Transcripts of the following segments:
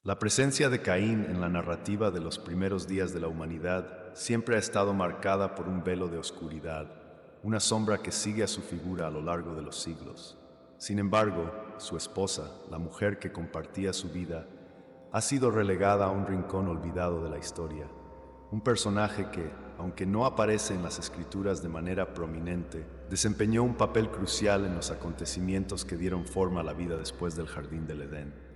La presencia de Caín en la narrativa de los primeros días de la humanidad siempre ha estado marcada por un velo de oscuridad, una sombra que sigue a su figura a lo largo de los siglos. Sin embargo, su esposa, la mujer que compartía su vida, ha sido relegada a un rincón olvidado de la historia. Un personaje que, aunque no aparece en las escrituras de manera prominente, desempeñó un papel crucial en los acontecimientos que dieron forma a la vida después del Jardín del Edén.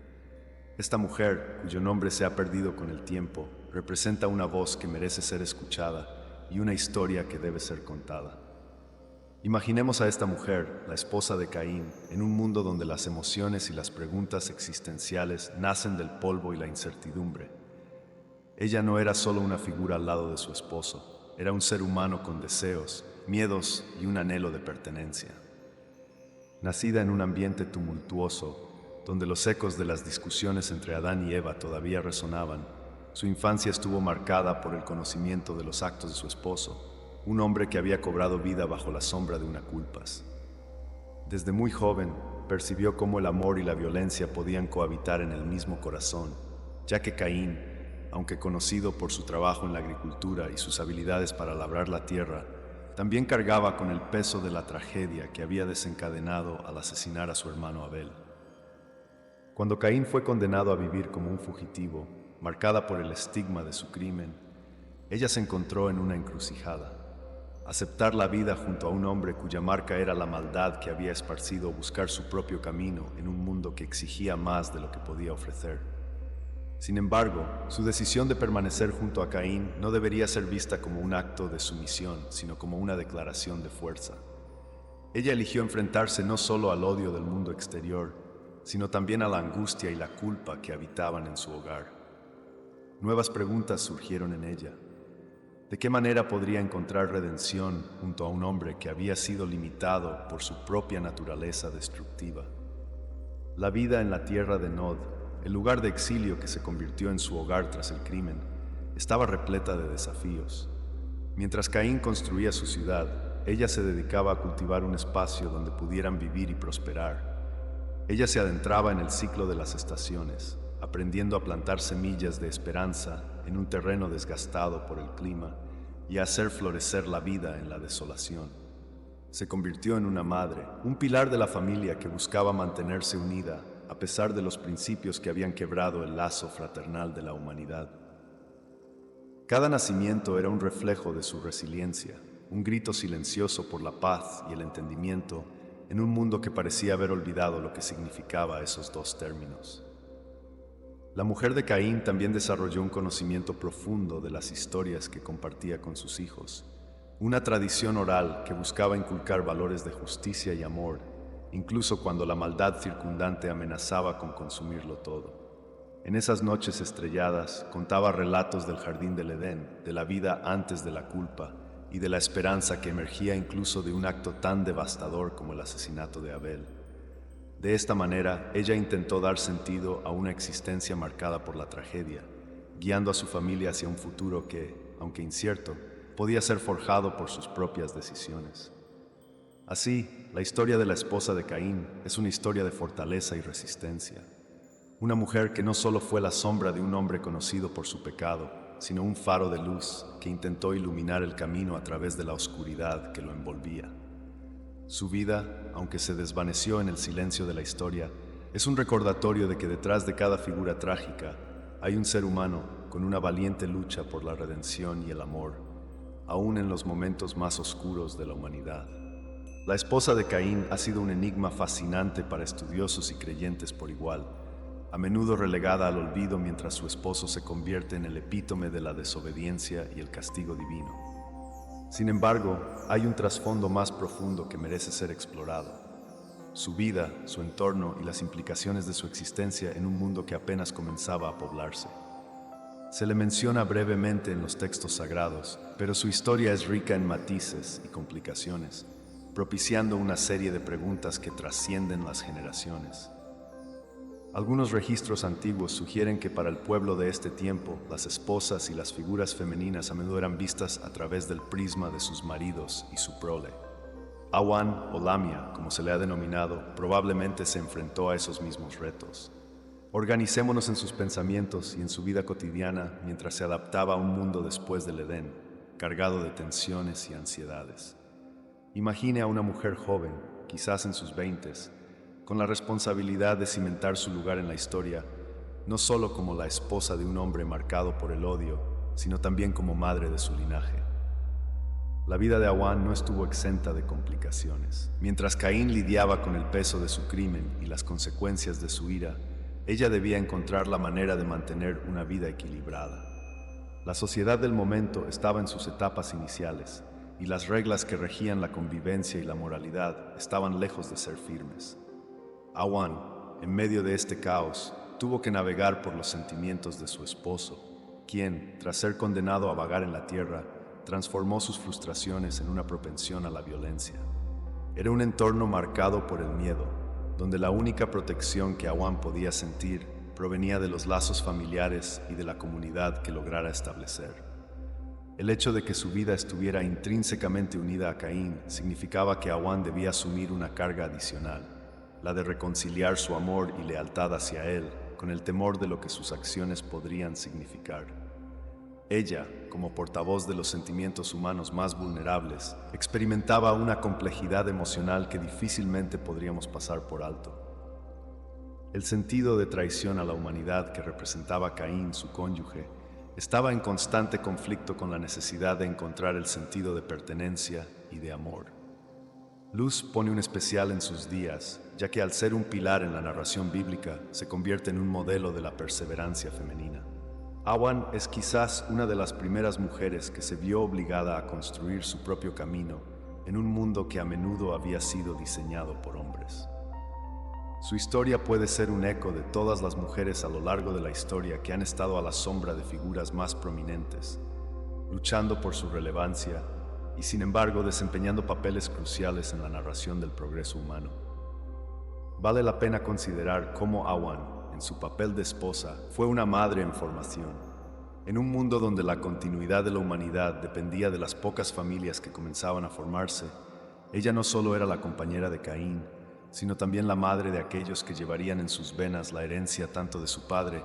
Esta mujer, cuyo nombre se ha perdido con el tiempo, representa una voz que merece ser escuchada y una historia que debe ser contada. Imaginemos a esta mujer, la esposa de Caín, en un mundo donde las emociones y las preguntas existenciales nacen del polvo y la incertidumbre. Ella no era solo una figura al lado de su esposo, era un ser humano con deseos, miedos y un anhelo de pertenencia. Nacida en un ambiente tumultuoso, donde los ecos de las discusiones entre Adán y Eva todavía resonaban, su infancia estuvo marcada por el conocimiento de los actos de su esposo, un hombre que había cobrado vida bajo la sombra de una culpas. Desde muy joven, percibió cómo el amor y la violencia podían cohabitar en el mismo corazón, ya que Caín, aunque conocido por su trabajo en la agricultura y sus habilidades para labrar la tierra, también cargaba con el peso de la tragedia que había desencadenado al asesinar a su hermano Abel. Cuando Caín fue condenado a vivir como un fugitivo, marcada por el estigma de su crimen, ella se encontró en una encrucijada. Aceptar la vida junto a un hombre cuya marca era la maldad que había esparcido o buscar su propio camino en un mundo que exigía más de lo que podía ofrecer. Sin embargo, su decisión de permanecer junto a Caín no debería ser vista como un acto de sumisión, sino como una declaración de fuerza. Ella eligió enfrentarse no solo al odio del mundo exterior, sino también a la angustia y la culpa que habitaban en su hogar. Nuevas preguntas surgieron en ella. ¿De qué manera podría encontrar redención junto a un hombre que había sido limitado por su propia naturaleza destructiva? La vida en la tierra de Nod, el lugar de exilio que se convirtió en su hogar tras el crimen, estaba repleta de desafíos. Mientras Caín construía su ciudad, ella se dedicaba a cultivar un espacio donde pudieran vivir y prosperar. Ella se adentraba en el ciclo de las estaciones, aprendiendo a plantar semillas de esperanza en un terreno desgastado por el clima y a hacer florecer la vida en la desolación. Se convirtió en una madre, un pilar de la familia que buscaba mantenerse unida a pesar de los principios que habían quebrado el lazo fraternal de la humanidad. Cada nacimiento era un reflejo de su resiliencia, un grito silencioso por la paz y el entendimiento en un mundo que parecía haber olvidado lo que significaba esos dos términos. La mujer de Caín también desarrolló un conocimiento profundo de las historias que compartía con sus hijos, una tradición oral que buscaba inculcar valores de justicia y amor, incluso cuando la maldad circundante amenazaba con consumirlo todo. En esas noches estrelladas contaba relatos del jardín del Edén, de la vida antes de la culpa, y de la esperanza que emergía incluso de un acto tan devastador como el asesinato de Abel. De esta manera, ella intentó dar sentido a una existencia marcada por la tragedia, guiando a su familia hacia un futuro que, aunque incierto, podía ser forjado por sus propias decisiones. Así, la historia de la esposa de Caín es una historia de fortaleza y resistencia. Una mujer que no solo fue la sombra de un hombre conocido por su pecado, sino un faro de luz que intentó iluminar el camino a través de la oscuridad que lo envolvía. Su vida, aunque se desvaneció en el silencio de la historia, es un recordatorio de que detrás de cada figura trágica hay un ser humano con una valiente lucha por la redención y el amor, aún en los momentos más oscuros de la humanidad. La esposa de Caín ha sido un enigma fascinante para estudiosos y creyentes por igual, a menudo relegada al olvido mientras su esposo se convierte en el epítome de la desobediencia y el castigo divino. Sin embargo, hay un trasfondo más profundo que merece ser explorado. Su vida, su entorno y las implicaciones de su existencia en un mundo que apenas comenzaba a poblarse. Se le menciona brevemente en los textos sagrados, pero su historia es rica en matices y complicaciones, propiciando una serie de preguntas que trascienden las generaciones. Algunos registros antiguos sugieren que para el pueblo de este tiempo, las esposas y las figuras femeninas a menudo eran vistas a través del prisma de sus maridos y su prole. Awan o Lamia, como se le ha denominado, probablemente se enfrentó a esos mismos retos. Organicémonos en sus pensamientos y en su vida cotidiana mientras se adaptaba a un mundo después del Edén, cargado de tensiones y ansiedades. Imagine a una mujer joven, quizás en sus veintes, con la responsabilidad de cimentar su lugar en la historia, no solo como la esposa de un hombre marcado por el odio, sino también como madre de su linaje. La vida de Awan no estuvo exenta de complicaciones. Mientras Caín lidiaba con el peso de su crimen y las consecuencias de su ira, ella debía encontrar la manera de mantener una vida equilibrada. La sociedad del momento estaba en sus etapas iniciales, y las reglas que regían la convivencia y la moralidad estaban lejos de ser firmes. Awan, en medio de este caos, tuvo que navegar por los sentimientos de su esposo, quien, tras ser condenado a vagar en la tierra, transformó sus frustraciones en una propensión a la violencia. Era un entorno marcado por el miedo, donde la única protección que Awan podía sentir provenía de los lazos familiares y de la comunidad que lograra establecer. El hecho de que su vida estuviera intrínsecamente unida a Caín significaba que Awan debía asumir una carga adicional, la de reconciliar su amor y lealtad hacia él con el temor de lo que sus acciones podrían significar. Ella, como portavoz de los sentimientos humanos más vulnerables, experimentaba una complejidad emocional que difícilmente podríamos pasar por alto. El sentido de traición a la humanidad que representaba Caín, su cónyuge, estaba en constante conflicto con la necesidad de encontrar el sentido de pertenencia y de amor. Luz pone un especial en sus días, ya que al ser un pilar en la narración bíblica, se convierte en un modelo de la perseverancia femenina. Awan es quizás una de las primeras mujeres que se vio obligada a construir su propio camino en un mundo que a menudo había sido diseñado por hombres. Su historia puede ser un eco de todas las mujeres a lo largo de la historia que han estado a la sombra de figuras más prominentes, luchando por su relevancia y, sin embargo, desempeñando papeles cruciales en la narración del progreso humano. Vale la pena considerar cómo Awan, en su papel de esposa, fue una madre en formación. En un mundo donde la continuidad de la humanidad dependía de las pocas familias que comenzaban a formarse, ella no solo era la compañera de Caín, sino también la madre de aquellos que llevarían en sus venas la herencia tanto de su padre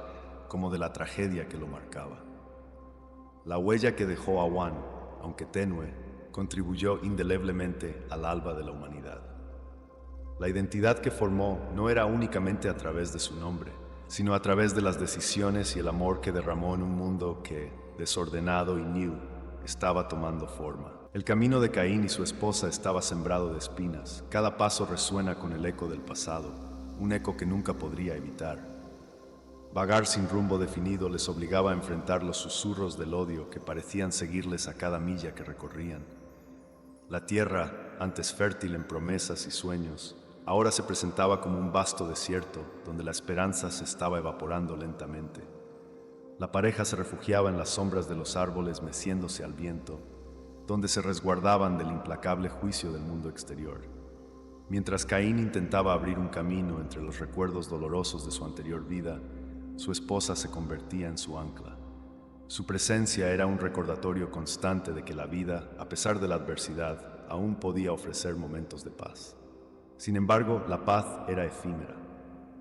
como de la tragedia que lo marcaba. La huella que dejó Awan, aunque tenue, contribuyó indeleblemente al alba de la humanidad. La identidad que formó no era únicamente a través de su nombre, sino a través de las decisiones y el amor que derramó en un mundo que, desordenado y new, estaba tomando forma. El camino de Caín y su esposa estaba sembrado de espinas. Cada paso resuena con el eco del pasado, un eco que nunca podría evitar. Vagar sin rumbo definido les obligaba a enfrentar los susurros del odio que parecían seguirles a cada milla que recorrían. La tierra, antes fértil en promesas y sueños, ahora se presentaba como un vasto desierto donde la esperanza se estaba evaporando lentamente. La pareja se refugiaba en las sombras de los árboles meciéndose al viento, donde se resguardaban del implacable juicio del mundo exterior. Mientras Caín intentaba abrir un camino entre los recuerdos dolorosos de su anterior vida, su esposa se convertía en su ancla. Su presencia era un recordatorio constante de que la vida, a pesar de la adversidad, aún podía ofrecer momentos de paz. Sin embargo, la paz era efímera.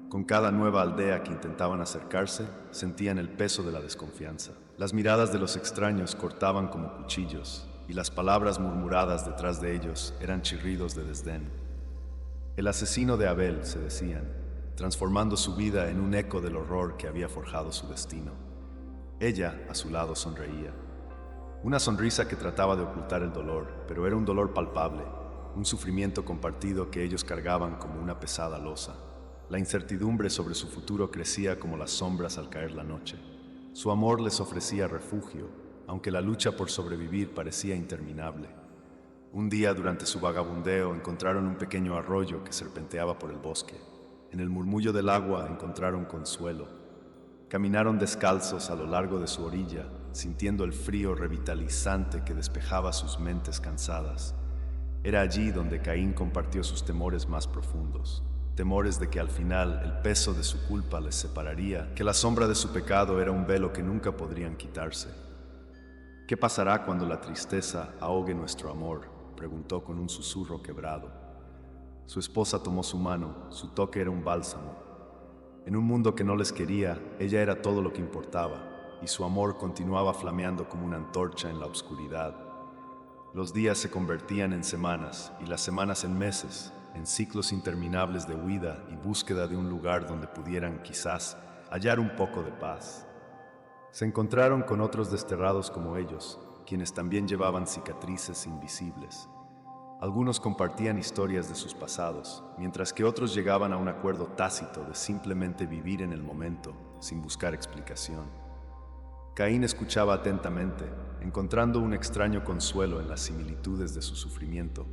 Con cada nueva aldea que intentaban acercarse, sentían el peso de la desconfianza. Las miradas de los extraños cortaban como cuchillos, y las palabras murmuradas detrás de ellos eran chirridos de desdén. El asesino de Abel, se decían, transformando su vida en un eco del horror que había forjado su destino. Ella, a su lado, sonreía. Una sonrisa que trataba de ocultar el dolor, pero era un dolor palpable, un sufrimiento compartido que ellos cargaban como una pesada losa. La incertidumbre sobre su futuro crecía como las sombras al caer la noche. Su amor les ofrecía refugio, aunque la lucha por sobrevivir parecía interminable. Un día, durante su vagabundeo, encontraron un pequeño arroyo que serpenteaba por el bosque. En el murmullo del agua encontraron consuelo. Caminaron descalzos a lo largo de su orilla, sintiendo el frío revitalizante que despejaba sus mentes cansadas. Era allí donde Caín compartió sus temores más profundos, temores de que al final el peso de su culpa les separaría, que la sombra de su pecado era un velo que nunca podrían quitarse. ¿Qué pasará cuando la tristeza ahogue nuestro amor?, preguntó con un susurro quebrado. Su esposa tomó su mano, su toque era un bálsamo. En un mundo que no les quería, ella era todo lo que importaba, y su amor continuaba flameando como una antorcha en la oscuridad. Los días se convertían en semanas y las semanas en meses, en ciclos interminables de huida y búsqueda de un lugar donde pudieran, quizás, hallar un poco de paz. Se encontraron con otros desterrados como ellos, quienes también llevaban cicatrices invisibles. Algunos compartían historias de sus pasados, mientras que otros llegaban a un acuerdo tácito de simplemente vivir en el momento, sin buscar explicación. Caín escuchaba atentamente, encontrando un extraño consuelo en las similitudes de su sufrimiento,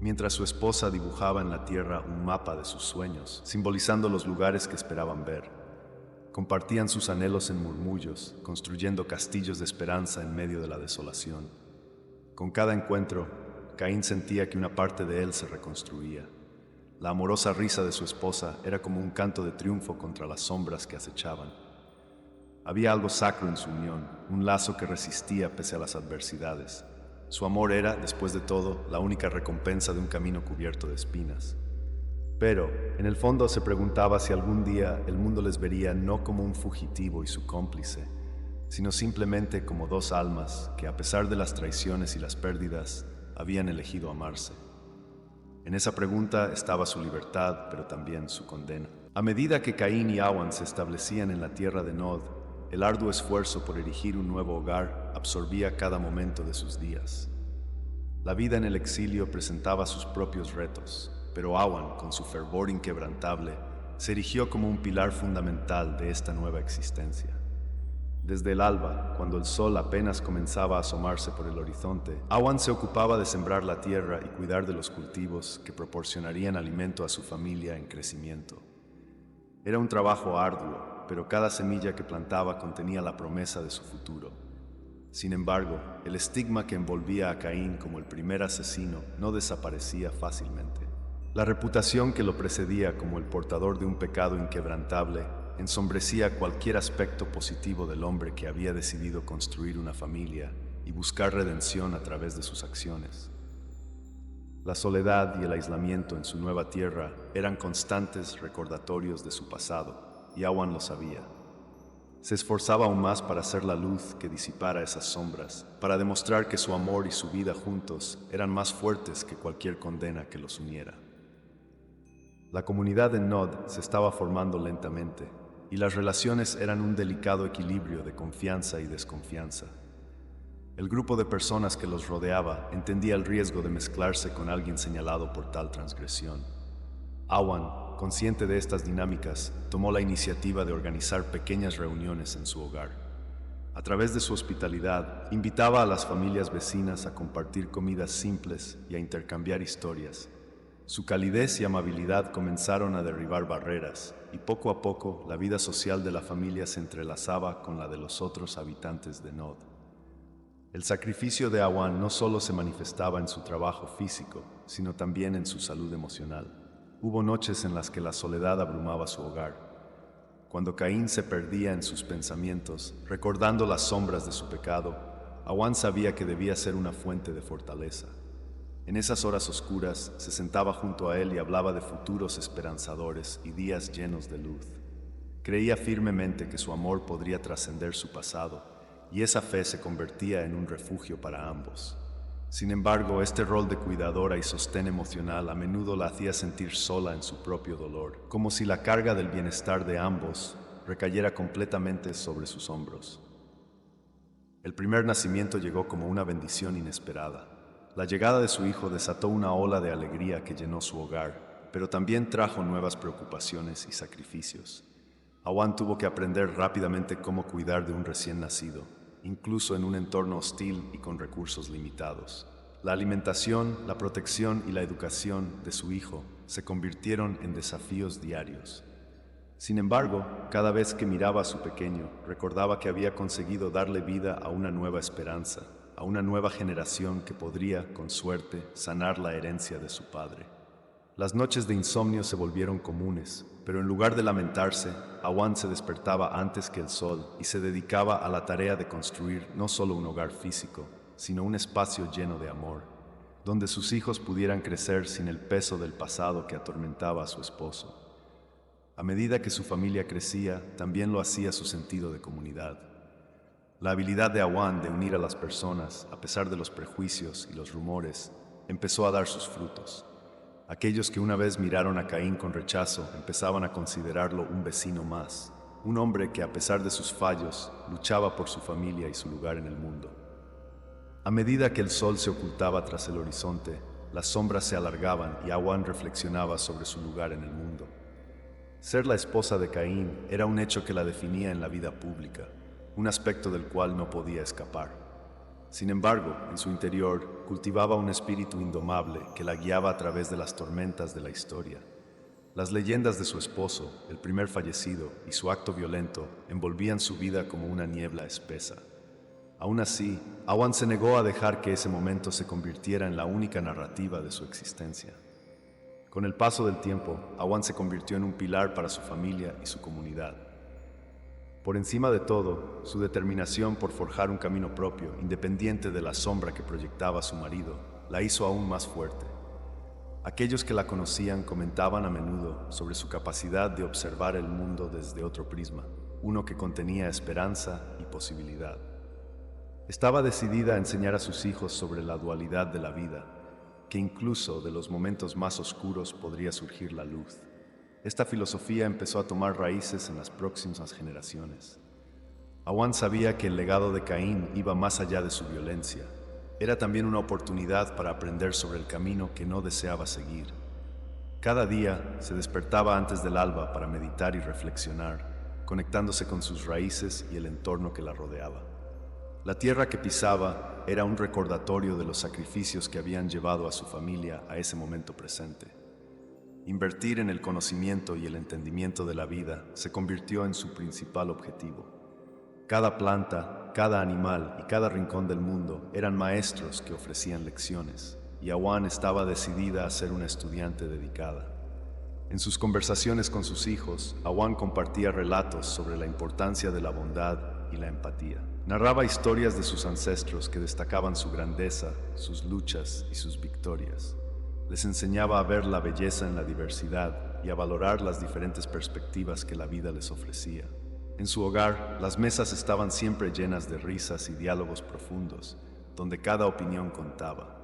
mientras su esposa dibujaba en la tierra un mapa de sus sueños, simbolizando los lugares que esperaban ver. Compartían sus anhelos en murmullos, construyendo castillos de esperanza en medio de la desolación. Con cada encuentro, Caín sentía que una parte de él se reconstruía. La amorosa risa de su esposa era como un canto de triunfo contra las sombras que acechaban. Había algo sacro en su unión, un lazo que resistía pese a las adversidades. Su amor era, después de todo, la única recompensa de un camino cubierto de espinas. Pero, en el fondo, se preguntaba si algún día el mundo les vería no como un fugitivo y su cómplice, sino simplemente como dos almas que, a pesar de las traiciones y las pérdidas, habían elegido amarse. En esa pregunta estaba su libertad, pero también su condena. A medida que Caín y Awan se establecían en la tierra de Nod, el arduo esfuerzo por erigir un nuevo hogar absorbía cada momento de sus días. La vida en el exilio presentaba sus propios retos, pero Awan, con su fervor inquebrantable, se erigió como un pilar fundamental de esta nueva existencia. Desde el alba, cuando el sol apenas comenzaba a asomarse por el horizonte, Awan se ocupaba de sembrar la tierra y cuidar de los cultivos que proporcionarían alimento a su familia en crecimiento. Era un trabajo arduo, pero cada semilla que plantaba contenía la promesa de su futuro. Sin embargo, el estigma que envolvía a Caín como el primer asesino no desaparecía fácilmente. La reputación que lo precedía como el portador de un pecado inquebrantable ensombrecía cualquier aspecto positivo del hombre que había decidido construir una familia y buscar redención a través de sus acciones. La soledad y el aislamiento en su nueva tierra eran constantes recordatorios de su pasado, y Awan lo sabía. Se esforzaba aún más para hacer la luz que disipara esas sombras, para demostrar que su amor y su vida juntos eran más fuertes que cualquier condena que los uniera. La comunidad de Nod se estaba formando lentamente, y las relaciones eran un delicado equilibrio de confianza y desconfianza. El grupo de personas que los rodeaba entendía el riesgo de mezclarse con alguien señalado por tal transgresión. Awan, consciente de estas dinámicas, tomó la iniciativa de organizar pequeñas reuniones en su hogar. A través de su hospitalidad, invitaba a las familias vecinas a compartir comidas simples y a intercambiar historias. Su calidez y amabilidad comenzaron a derribar barreras, y poco a poco la vida social de la familia se entrelazaba con la de los otros habitantes de Nod. El sacrificio de Awan no solo se manifestaba en su trabajo físico, sino también en su salud emocional. Hubo noches en las que la soledad abrumaba su hogar. Cuando Caín se perdía en sus pensamientos, recordando las sombras de su pecado, Awan sabía que debía ser una fuente de fortaleza. En esas horas oscuras se sentaba junto a él y hablaba de futuros esperanzadores y días llenos de luz. Creía firmemente que su amor podría trascender su pasado, y esa fe se convertía en un refugio para ambos. Sin embargo, este rol de cuidadora y sostén emocional a menudo la hacía sentir sola en su propio dolor, como si la carga del bienestar de ambos recayera completamente sobre sus hombros. El primer nacimiento llegó como una bendición inesperada. La llegada de su hijo desató una ola de alegría que llenó su hogar, pero también trajo nuevas preocupaciones y sacrificios. Awan tuvo que aprender rápidamente cómo cuidar de un recién nacido, incluso en un entorno hostil y con recursos limitados. La alimentación, la protección y la educación de su hijo se convirtieron en desafíos diarios. Sin embargo, cada vez que miraba a su pequeño, recordaba que había conseguido darle vida a una nueva esperanza, a una nueva generación que podría, con suerte, sanar la herencia de su padre. Las noches de insomnio se volvieron comunes, pero en lugar de lamentarse, Awan se despertaba antes que el sol y se dedicaba a la tarea de construir no solo un hogar físico, sino un espacio lleno de amor, donde sus hijos pudieran crecer sin el peso del pasado que atormentaba a su esposo. A medida que su familia crecía, también lo hacía su sentido de comunidad. La habilidad de Awan de unir a las personas, a pesar de los prejuicios y los rumores, empezó a dar sus frutos. Aquellos que una vez miraron a Caín con rechazo empezaban a considerarlo un vecino más, un hombre que a pesar de sus fallos luchaba por su familia y su lugar en el mundo. A medida que el sol se ocultaba tras el horizonte, las sombras se alargaban y Awan reflexionaba sobre su lugar en el mundo. Ser la esposa de Caín era un hecho que la definía en la vida pública, un aspecto del cual no podía escapar. Sin embargo, en su interior cultivaba un espíritu indomable que la guiaba a través de las tormentas de la historia. Las leyendas de su esposo, el primer fallecido, y su acto violento envolvían su vida como una niebla espesa. Aún así, Awan se negó a dejar que ese momento se convirtiera en la única narrativa de su existencia. Con el paso del tiempo, Awan se convirtió en un pilar para su familia y su comunidad. Por encima de todo, su determinación por forjar un camino propio, independiente de la sombra que proyectaba su marido, la hizo aún más fuerte. Aquellos que la conocían comentaban a menudo sobre su capacidad de observar el mundo desde otro prisma, uno que contenía esperanza y posibilidad. Estaba decidida a enseñar a sus hijos sobre la dualidad de la vida, que incluso de los momentos más oscuros podría surgir la luz. Esta filosofía empezó a tomar raíces en las próximas generaciones. Awan sabía que el legado de Caín iba más allá de su violencia. Era también una oportunidad para aprender sobre el camino que no deseaba seguir. Cada día se despertaba antes del alba para meditar y reflexionar, conectándose con sus raíces y el entorno que la rodeaba. La tierra que pisaba era un recordatorio de los sacrificios que habían llevado a su familia a ese momento presente. Invertir en el conocimiento y el entendimiento de la vida se convirtió en su principal objetivo. Cada planta, cada animal y cada rincón del mundo eran maestros que ofrecían lecciones, y Awan estaba decidida a ser una estudiante dedicada. En sus conversaciones con sus hijos, Awan compartía relatos sobre la importancia de la bondad y la empatía. Narraba historias de sus ancestros que destacaban su grandeza, sus luchas y sus victorias. Les enseñaba a ver la belleza en la diversidad y a valorar las diferentes perspectivas que la vida les ofrecía. En su hogar, las mesas estaban siempre llenas de risas y diálogos profundos, donde cada opinión contaba.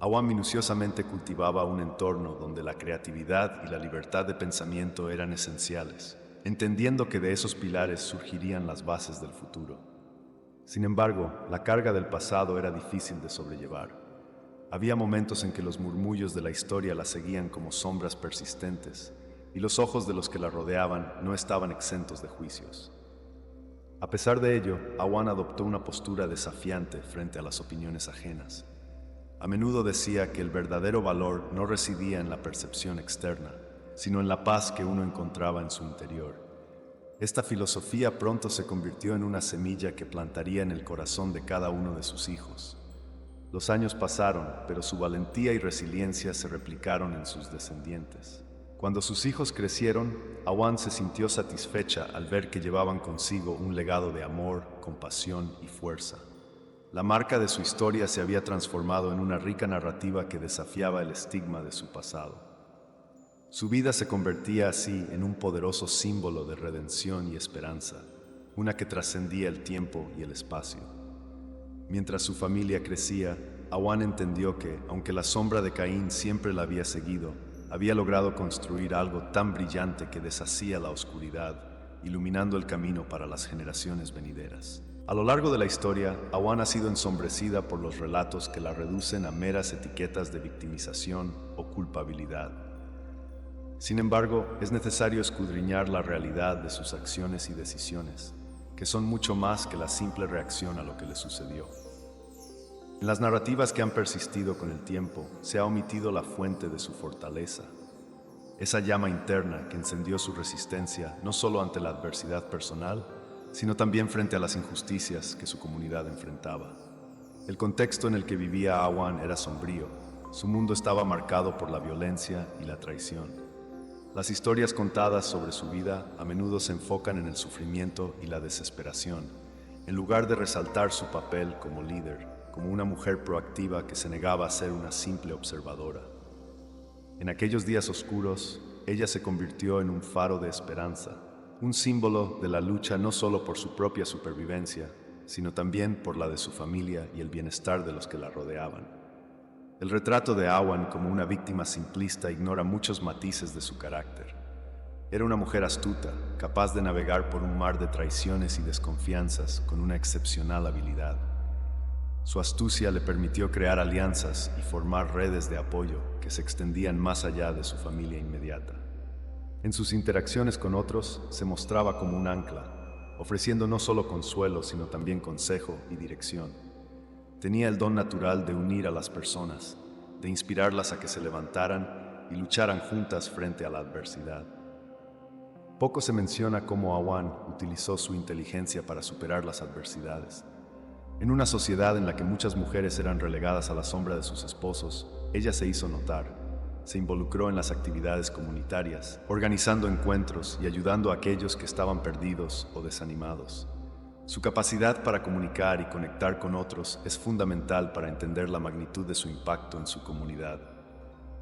Awan minuciosamente cultivaba un entorno donde la creatividad y la libertad de pensamiento eran esenciales, entendiendo que de esos pilares surgirían las bases del futuro. Sin embargo, la carga del pasado era difícil de sobrellevar. Había momentos en que los murmullos de la historia la seguían como sombras persistentes, y los ojos de los que la rodeaban no estaban exentos de juicios. A pesar de ello, Awan adoptó una postura desafiante frente a las opiniones ajenas. A menudo decía que el verdadero valor no residía en la percepción externa, sino en la paz que uno encontraba en su interior. Esta filosofía pronto se convirtió en una semilla que plantaría en el corazón de cada uno de sus hijos. Los años pasaron, pero su valentía y resiliencia se replicaron en sus descendientes. Cuando sus hijos crecieron, Awan se sintió satisfecha al ver que llevaban consigo un legado de amor, compasión y fuerza. La marca de su historia se había transformado en una rica narrativa que desafiaba el estigma de su pasado. Su vida se convertía así en un poderoso símbolo de redención y esperanza, una que trascendía el tiempo y el espacio. Mientras su familia crecía, Awan entendió que, aunque la sombra de Caín siempre la había seguido, había logrado construir algo tan brillante que deshacía la oscuridad, iluminando el camino para las generaciones venideras. A lo largo de la historia, Awan ha sido ensombrecida por los relatos que la reducen a meras etiquetas de victimización o culpabilidad. Sin embargo, es necesario escudriñar la realidad de sus acciones y decisiones, que son mucho más que la simple reacción a lo que le sucedió. En las narrativas que han persistido con el tiempo, se ha omitido la fuente de su fortaleza, esa llama interna que encendió su resistencia no solo ante la adversidad personal, sino también frente a las injusticias que su comunidad enfrentaba. El contexto en el que vivía Awan era sombrío, su mundo estaba marcado por la violencia y la traición. Las historias contadas sobre su vida a menudo se enfocan en el sufrimiento y la desesperación, en lugar de resaltar su papel como líder, como una mujer proactiva que se negaba a ser una simple observadora. En aquellos días oscuros, ella se convirtió en un faro de esperanza, un símbolo de la lucha no solo por su propia supervivencia, sino también por la de su familia y el bienestar de los que la rodeaban. El retrato de Awan como una víctima simplista ignora muchos matices de su carácter. Era una mujer astuta, capaz de navegar por un mar de traiciones y desconfianzas con una excepcional habilidad. Su astucia le permitió crear alianzas y formar redes de apoyo que se extendían más allá de su familia inmediata. En sus interacciones con otros se mostraba como un ancla, ofreciendo no solo consuelo, sino también consejo y dirección. Tenía el don natural de unir a las personas, de inspirarlas a que se levantaran y lucharan juntas frente a la adversidad. Poco se menciona cómo Awan utilizó su inteligencia para superar las adversidades. En una sociedad en la que muchas mujeres eran relegadas a la sombra de sus esposos, ella se hizo notar. Se involucró en las actividades comunitarias, organizando encuentros y ayudando a aquellos que estaban perdidos o desanimados. Su capacidad para comunicar y conectar con otros es fundamental para entender la magnitud de su impacto en su comunidad.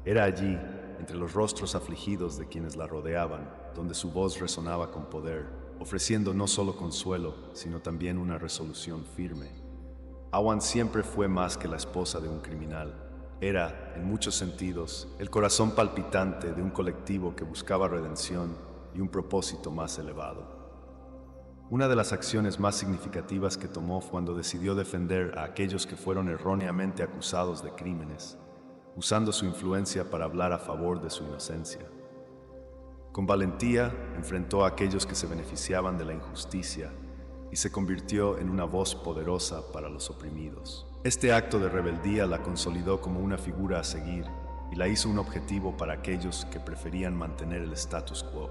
Era allí, entre los rostros afligidos de quienes la rodeaban, donde su voz resonaba con poder, ofreciendo no solo consuelo, sino también una resolución firme. Awan siempre fue más que la esposa de un criminal. Era, en muchos sentidos, el corazón palpitante de un colectivo que buscaba redención y un propósito más elevado. Una de las acciones más significativas que tomó fue cuando decidió defender a aquellos que fueron erróneamente acusados de crímenes, usando su influencia para hablar a favor de su inocencia. Con valentía enfrentó a aquellos que se beneficiaban de la injusticia y se convirtió en una voz poderosa para los oprimidos. Este acto de rebeldía la consolidó como una figura a seguir y la hizo un objetivo para aquellos que preferían mantener el status quo.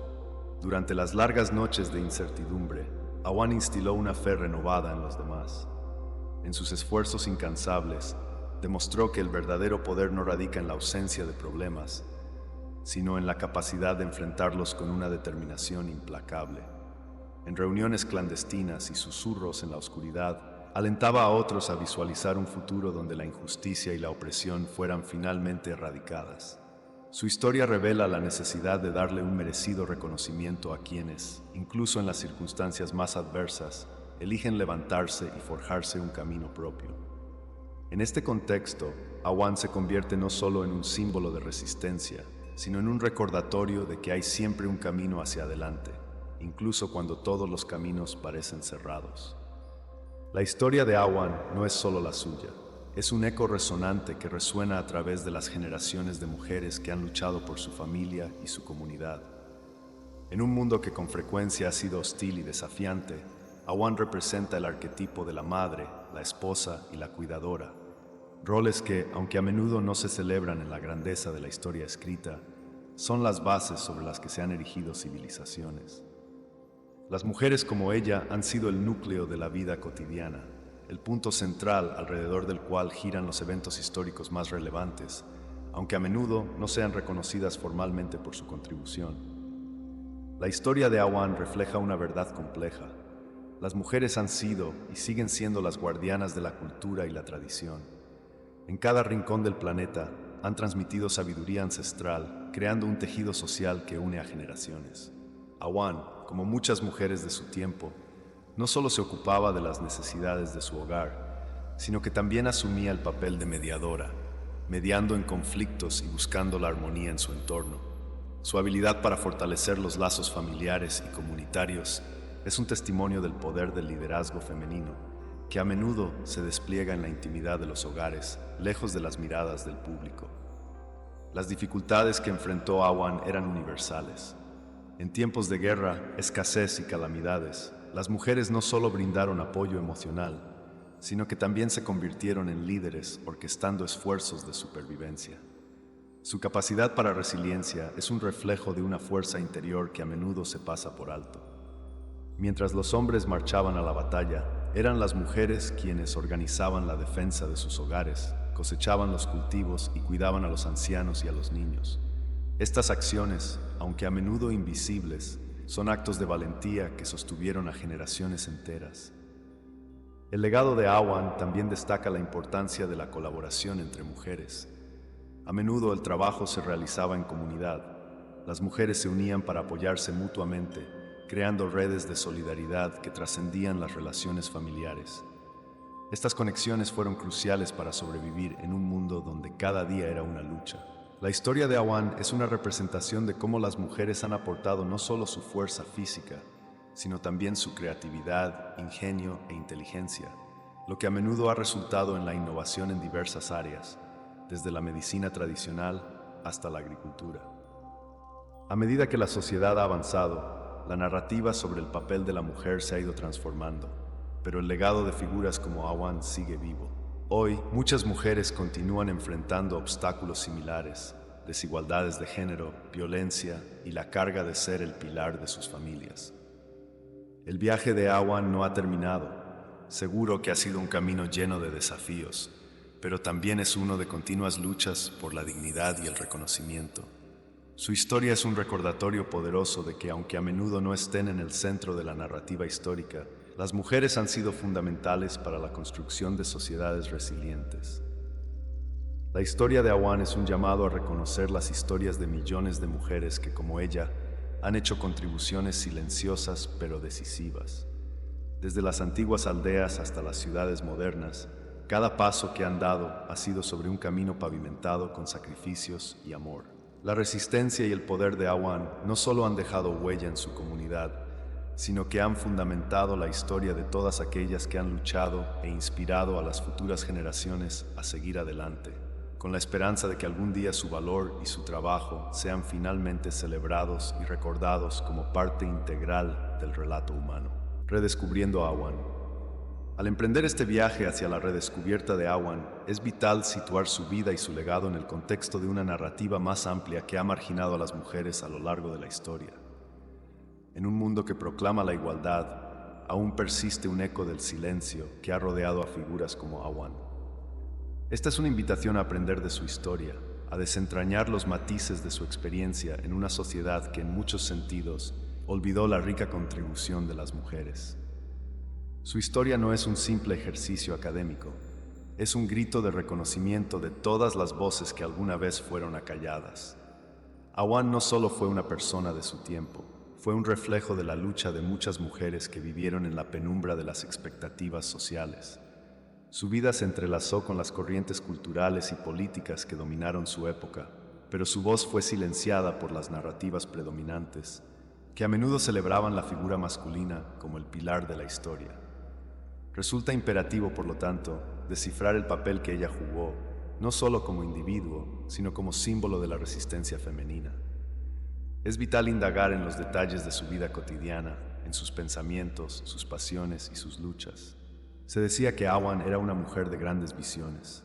Durante las largas noches de incertidumbre, Awan instiló una fe renovada en los demás. En sus esfuerzos incansables, demostró que el verdadero poder no radica en la ausencia de problemas, sino en la capacidad de enfrentarlos con una determinación implacable. En reuniones clandestinas y susurros en la oscuridad, alentaba a otros a visualizar un futuro donde la injusticia y la opresión fueran finalmente erradicadas. Su historia revela la necesidad de darle un merecido reconocimiento a quienes, incluso en las circunstancias más adversas, eligen levantarse y forjarse un camino propio. En este contexto, Awan se convierte no solo en un símbolo de resistencia, sino en un recordatorio de que hay siempre un camino hacia adelante, incluso cuando todos los caminos parecen cerrados. La historia de Awan no es solo la suya, es un eco resonante que resuena a través de las generaciones de mujeres que han luchado por su familia y su comunidad. En un mundo que con frecuencia ha sido hostil y desafiante, Awan representa el arquetipo de la madre, la esposa y la cuidadora, roles que, aunque a menudo no se celebran en la grandeza de la historia escrita, son las bases sobre las que se han erigido civilizaciones. Las mujeres como ella han sido el núcleo de la vida cotidiana, el punto central alrededor del cual giran los eventos históricos más relevantes, aunque a menudo no sean reconocidas formalmente por su contribución. La historia de Awan refleja una verdad compleja. Las mujeres han sido y siguen siendo las guardianas de la cultura y la tradición. En cada rincón del planeta han transmitido sabiduría ancestral, creando un tejido social que une a generaciones. Awan, como muchas mujeres de su tiempo, no solo se ocupaba de las necesidades de su hogar, sino que también asumía el papel de mediadora, mediando en conflictos y buscando la armonía en su entorno. Su habilidad para fortalecer los lazos familiares y comunitarios es un testimonio del poder del liderazgo femenino, que a menudo se despliega en la intimidad de los hogares, lejos de las miradas del público. Las dificultades que enfrentó Awan eran universales. En tiempos de guerra, escasez y calamidades, las mujeres no solo brindaron apoyo emocional, sino que también se convirtieron en líderes orquestando esfuerzos de supervivencia. Su capacidad para resiliencia es un reflejo de una fuerza interior que a menudo se pasa por alto. Mientras los hombres marchaban a la batalla, eran las mujeres quienes organizaban la defensa de sus hogares, cosechaban los cultivos y cuidaban a los ancianos y a los niños. Estas acciones, aunque a menudo invisibles, son actos de valentía que sostuvieron a generaciones enteras. El legado de Awan también destaca la importancia de la colaboración entre mujeres. A menudo el trabajo se realizaba en comunidad, las mujeres se unían para apoyarse mutuamente, creando redes de solidaridad que trascendían las relaciones familiares. Estas conexiones fueron cruciales para sobrevivir en un mundo donde cada día era una lucha. La historia de Awan es una representación de cómo las mujeres han aportado no solo su fuerza física, sino también su creatividad, ingenio e inteligencia, lo que a menudo ha resultado en la innovación en diversas áreas, desde la medicina tradicional hasta la agricultura. A medida que la sociedad ha avanzado, la narrativa sobre el papel de la mujer se ha ido transformando, pero el legado de figuras como Awan sigue vivo. Hoy, muchas mujeres continúan enfrentando obstáculos similares, desigualdades de género, violencia y la carga de ser el pilar de sus familias. El viaje de Awan no ha terminado. Seguro que ha sido un camino lleno de desafíos, pero también es uno de continuas luchas por la dignidad y el reconocimiento. Su historia es un recordatorio poderoso de que, aunque a menudo no estén en el centro de la narrativa histórica, las mujeres han sido fundamentales para la construcción de sociedades resilientes. La historia de Awan es un llamado a reconocer las historias de millones de mujeres que, como ella, han hecho contribuciones silenciosas pero decisivas. Desde las antiguas aldeas hasta las ciudades modernas, cada paso que han dado ha sido sobre un camino pavimentado con sacrificios y amor. La resistencia y el poder de Awan no solo han dejado huella en su comunidad, sino que han fundamentado la historia de todas aquellas que han luchado e inspirado a las futuras generaciones a seguir adelante, con la esperanza de que algún día su valor y su trabajo sean finalmente celebrados y recordados como parte integral del relato humano. Redescubriendo Awan. Al emprender este viaje hacia la redescubierta de Awan, es vital situar su vida y su legado en el contexto de una narrativa más amplia que ha marginado a las mujeres a lo largo de la historia. En un mundo que proclama la igualdad, aún persiste un eco del silencio que ha rodeado a figuras como Awan. Esta es una invitación a aprender de su historia, a desentrañar los matices de su experiencia en una sociedad que en muchos sentidos olvidó la rica contribución de las mujeres. Su historia no es un simple ejercicio académico, es un grito de reconocimiento de todas las voces que alguna vez fueron acalladas. Awan no solo fue una persona de su tiempo, fue un reflejo de la lucha de muchas mujeres que vivieron en la penumbra de las expectativas sociales. Su vida se entrelazó con las corrientes culturales y políticas que dominaron su época, pero su voz fue silenciada por las narrativas predominantes, que a menudo celebraban la figura masculina como el pilar de la historia. Resulta imperativo, por lo tanto, descifrar el papel que ella jugó, no solo como individuo, sino como símbolo de la resistencia femenina. Es vital indagar en los detalles de su vida cotidiana, en sus pensamientos, sus pasiones y sus luchas. Se decía que Awan era una mujer de grandes visiones.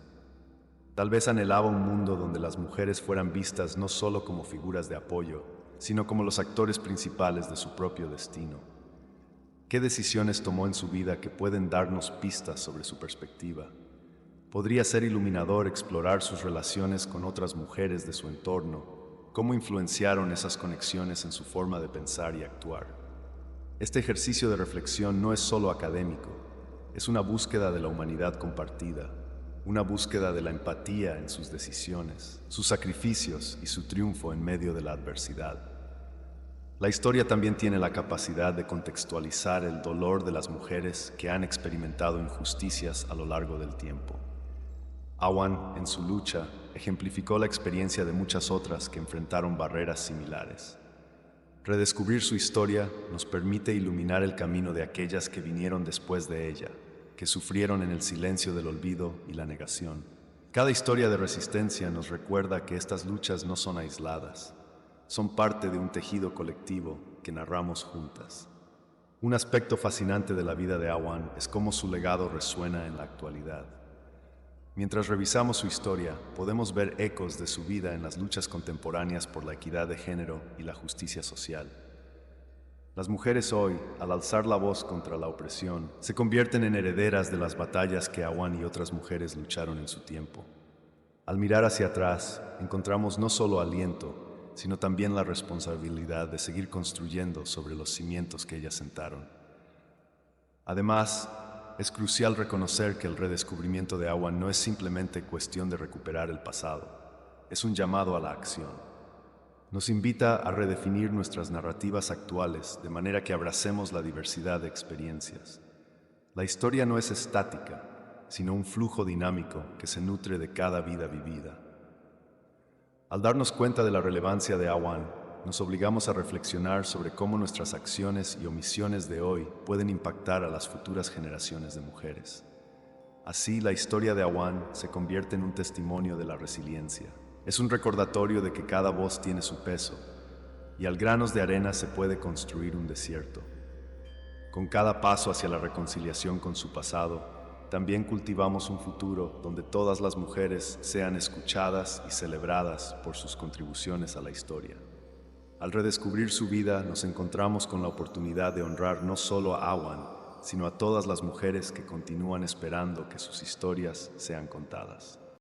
Tal vez anhelaba un mundo donde las mujeres fueran vistas no solo como figuras de apoyo, sino como los actores principales de su propio destino. ¿Qué decisiones tomó en su vida que pueden darnos pistas sobre su perspectiva? Podría ser iluminador explorar sus relaciones con otras mujeres de su entorno, cómo influenciaron esas conexiones en su forma de pensar y actuar. Este ejercicio de reflexión no es solo académico, es una búsqueda de la humanidad compartida, una búsqueda de la empatía en sus decisiones, sus sacrificios y su triunfo en medio de la adversidad. La historia también tiene la capacidad de contextualizar el dolor de las mujeres que han experimentado injusticias a lo largo del tiempo. Awan, en su lucha, ejemplificó la experiencia de muchas otras que enfrentaron barreras similares. Redescubrir su historia nos permite iluminar el camino de aquellas que vinieron después de ella, que sufrieron en el silencio del olvido y la negación. Cada historia de resistencia nos recuerda que estas luchas no son aisladas, son parte de un tejido colectivo que narramos juntas. Un aspecto fascinante de la vida de Awan es cómo su legado resuena en la actualidad. Mientras revisamos su historia, podemos ver ecos de su vida en las luchas contemporáneas por la equidad de género y la justicia social. Las mujeres hoy, al alzar la voz contra la opresión, se convierten en herederas de las batallas que Awan y otras mujeres lucharon en su tiempo. Al mirar hacia atrás, encontramos no solo aliento, sino también la responsabilidad de seguir construyendo sobre los cimientos que ellas sentaron. Además, es crucial reconocer que el redescubrimiento de Awan no es simplemente cuestión de recuperar el pasado, es un llamado a la acción. Nos invita a redefinir nuestras narrativas actuales de manera que abracemos la diversidad de experiencias. La historia no es estática, sino un flujo dinámico que se nutre de cada vida vivida. Al darnos cuenta de la relevancia de Awan, nos obligamos a reflexionar sobre cómo nuestras acciones y omisiones de hoy pueden impactar a las futuras generaciones de mujeres. Así, la historia de Awan se convierte en un testimonio de la resiliencia. Es un recordatorio de que cada voz tiene su peso, y al granos de arena se puede construir un desierto. Con cada paso hacia la reconciliación con su pasado, también cultivamos un futuro donde todas las mujeres sean escuchadas y celebradas por sus contribuciones a la historia. Al redescubrir su vida, nos encontramos con la oportunidad de honrar no solo a Awan, sino a todas las mujeres que continúan esperando que sus historias sean contadas.